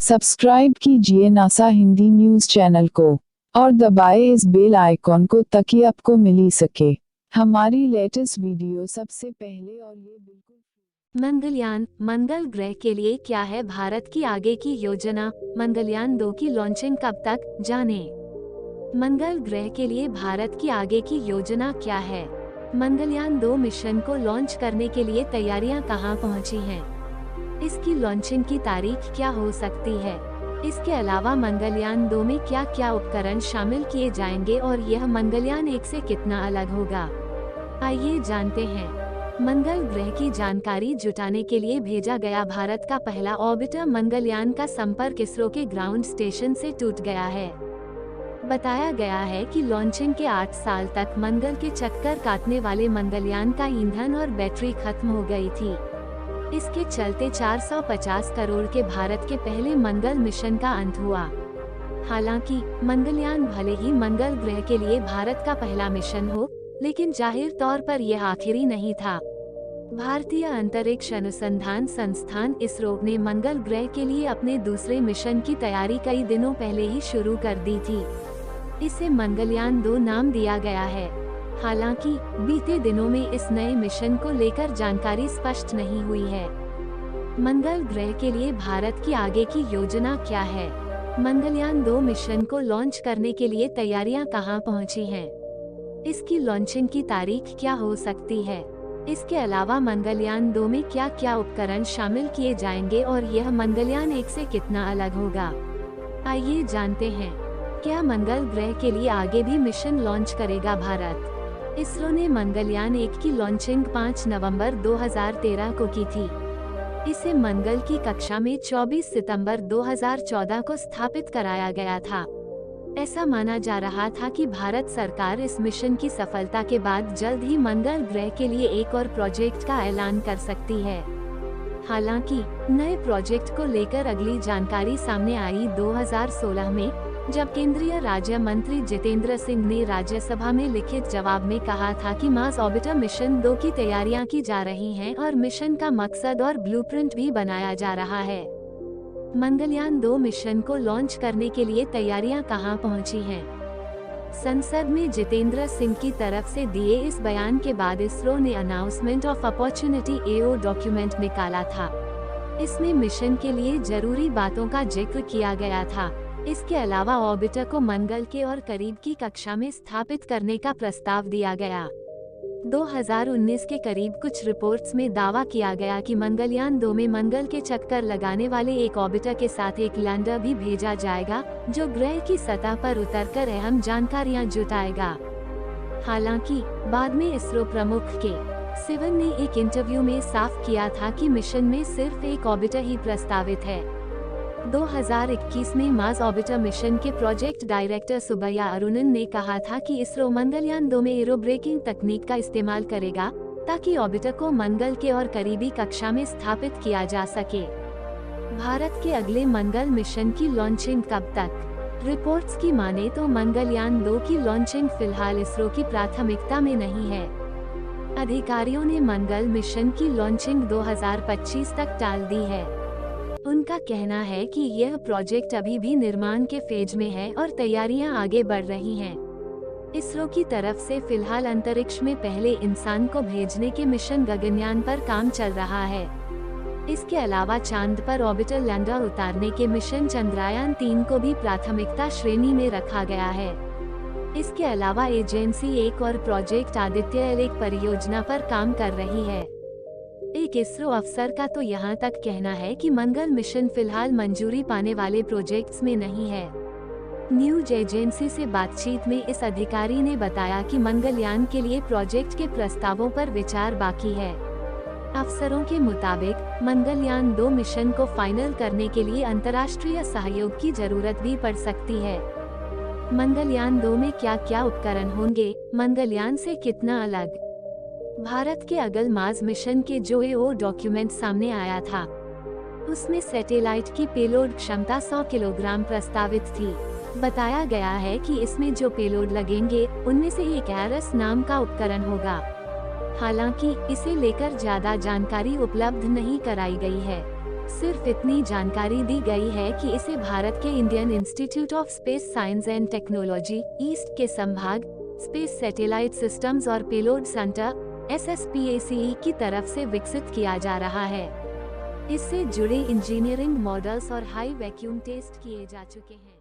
Subscribe कीजिए NASA Hindi news channel को और दबाएं इस बेल आइकॉन को ताकि आपको मिल सके हमारी लेटेस्ट वीडियो सबसे पहले। और ये बिल्कुल मंगलयान मंगल ग्रह के लिए क्या है भारत की आगे की योजना? मंगलयान 2 की लॉन्चिंग कब तक, जाने। मंगल ग्रह के लिए भारत की आगे की योजना क्या है? मंगलयान 2 मिशन को लॉन्च करने के लिए तैयारियां कहां पहुंची हैं? इसकी लॉन्चिंग की तारीख क्या हो सकती है? इसके अलावा मंगलयान 2 में क्या क्या उपकरण शामिल किए जाएंगे और यह मंगलयान 1 से कितना अलग होगा? आइए जानते हैं। मंगल ग्रह की जानकारी जुटाने के लिए भेजा गया भारत का पहला ऑर्बिटर मंगलयान का संपर्क इसरो के ग्राउंड स्टेशन से टूट गया है। बताया गया है कि लॉन्चिंग के 8 साल तक मंगल के चक्कर काटने वाले मंगलयान का ईंधन और बैटरी खत्म हो गई थी। इसके चलते 450 करोड़ के भारत के पहले मंगल मिशन का अंत हुआ। हालांकि मंगलयान भले ही मंगल ग्रह के लिए भारत का पहला मिशन हो, लेकिन जाहिर तौर पर यह आखिरी नहीं था। भारतीय अंतरिक्ष अनुसंधान संस्थान इसरो ने मंगल ग्रह के लिए अपने दूसरे मिशन की तैयारी कई दिनों पहले ही शुरू कर दी थी। इसे मंगलयान 2 नाम दिया गया है। हालांकि बीते दिनों में इस नए मिशन को लेकर जानकारी स्पष्ट नहीं हुई है। मंगल ग्रह के लिए भारत की आगे की योजना क्या है? मंगलयान 2 मिशन को लॉन्च करने के लिए तैयारियां कहां पहुंची हैं? इसकी लॉन्चिंग की तारीख क्या हो सकती है? इसके अलावा मंगलयान 2 में क्या क्या उपकरण शामिल किए जाएंगे और यह मंगलयान 1 से कितना अलग होगा? आइए जानते हैं। क्या मंगल ग्रह के लिए आगे भी मिशन लॉन्च करेगा भारत? इसरो ने मंगलयान 1 की लॉन्चिंग 5 नवंबर 2013 को की थी। इसे मंगल की कक्षा में 24 सितंबर 2014 को स्थापित कराया गया था। ऐसा माना जा रहा था कि भारत सरकार इस मिशन की सफलता के बाद जल्द ही मंगल ग्रह के लिए एक और प्रोजेक्ट का ऐलान कर सकती है। हालांकि नए प्रोजेक्ट को लेकर अगली जानकारी सामने आई 2016 में, जब केंद्रीय राज्य मंत्री जितेंद्र सिंह ने राज्यसभा में लिखित जवाब में कहा था कि मार्स ऑर्बिटर मिशन 2 की तैयारियां की जा रही हैं और मिशन का मकसद और ब्लूप्रिंट भी बनाया जा रहा है। मंगलयान 2 मिशन को लॉन्च करने के लिए तैयारियां कहां पहुंची हैं? संसद में जितेंद्र सिंह की तरफ से दिए इस बयान के बाद इसरो ने announcement of opportunity AO document निकाला था। इसमें मिशन के लिए जरूरी बातों का जिक्र किया गया था। इसके अलावा ऑर्बिटर को मंगल के और करीब की कक्षा में स्थापित करने का प्रस्ताव दिया गया। 2019 के करीब कुछ रिपोर्ट्स में दावा किया गया कि मंगलयान 2 में मंगल के चक्कर लगाने वाले एक ऑर्बिटर के साथ एक लैंडर भी भेजा जाएगा, जो ग्रह की सतह पर उतरकर अहम जानकारियां जुटाएगा। हालांकि बाद में इसरो प्रमुख के सिवन ने एक इंटरव्यू में साफ किया था कि मिशन में सिर्फ एक ऑर्बिटर ही प्रस्तावित है। 2021 में मार्स ऑर्बिटर मिशन के प्रोजेक्ट डायरेक्टर सुब्बैया अरुणन ने कहा था कि इसरो मंगलयान 2 में एरोब्रेकिंग तकनीक का इस्तेमाल करेगा, ताकि ऑर्बिटर को मंगल के और करीबी कक्षा में स्थापित किया जा सके। भारत के अगले मंगल मिशन की लॉन्चिंग कब तक? रिपोर्ट्स की माने तो मंगलयान 2 की लॉन्चिंग फिलहाल इसरो की प्राथमिकता में नहीं है। अधिकारियों ने मंगल मिशन की लॉन्चिंग 2025 तक टाल दी है। उनका कहना है कि यह प्रोजेक्ट अभी भी निर्माण के फेज में है और तैयारियां आगे बढ़ रही हैं। इसरो की तरफ से फिलहाल अंतरिक्ष में पहले इंसान को भेजने के मिशन गगनयान पर काम चल रहा है। इसके अलावा चांद पर ऑर्बिटर लैंडर उतारने के मिशन चंद्रयान 3 को भी प्राथमिकता श्रेणी में रखा गया है। इसके अलावा एजेंसी एक और प्रोजेक्ट आदित्य एल 1 परियोजना पर काम कर रही है। एक इसरो अफसर का तो यहाँ तक कहना है कि मंगल मिशन फिलहाल मंजूरी पाने वाले प्रोजेक्ट्स में नहीं है। न्यूज एजेंसी से बातचीत में इस अधिकारी ने बताया कि मंगलयान के लिए प्रोजेक्ट के प्रस्तावों पर विचार बाकी है। अफसरों के मुताबिक मंगलयान 2 मिशन को फाइनल करने के लिए अंतर्राष्ट्रीय सहयोग की जरूरत भी पड़ सकती है। मंगलयान 2 में क्या क्या उपकरण होंगे? मंगलयान से कितना अलग? भारत के अगल मार्स मिशन के जो एओ डॉक्यूमेंट सामने आया था, उसमें सैटेलाइट की पेलोड क्षमता 100 किलोग्राम प्रस्तावित थी। बताया गया है कि इसमें जो पेलोड लगेंगे उनमें से एक एरस नाम का उपकरण होगा। हालांकि इसे लेकर ज्यादा जानकारी उपलब्ध नहीं कराई गई है। सिर्फ इतनी जानकारी दी गई है कि इसे भारत के Indian institute of space science and technology east के संभाग स्पेस सैटेलाइट सिस्टम्स और पेलोड सेंटर SSPACE की तरफ से विकसित किया जा रहा है। इससे जुड़े इंजीनियरिंग मॉडल्स और हाई वैक्यूम टेस्ट किए जा चुके हैं।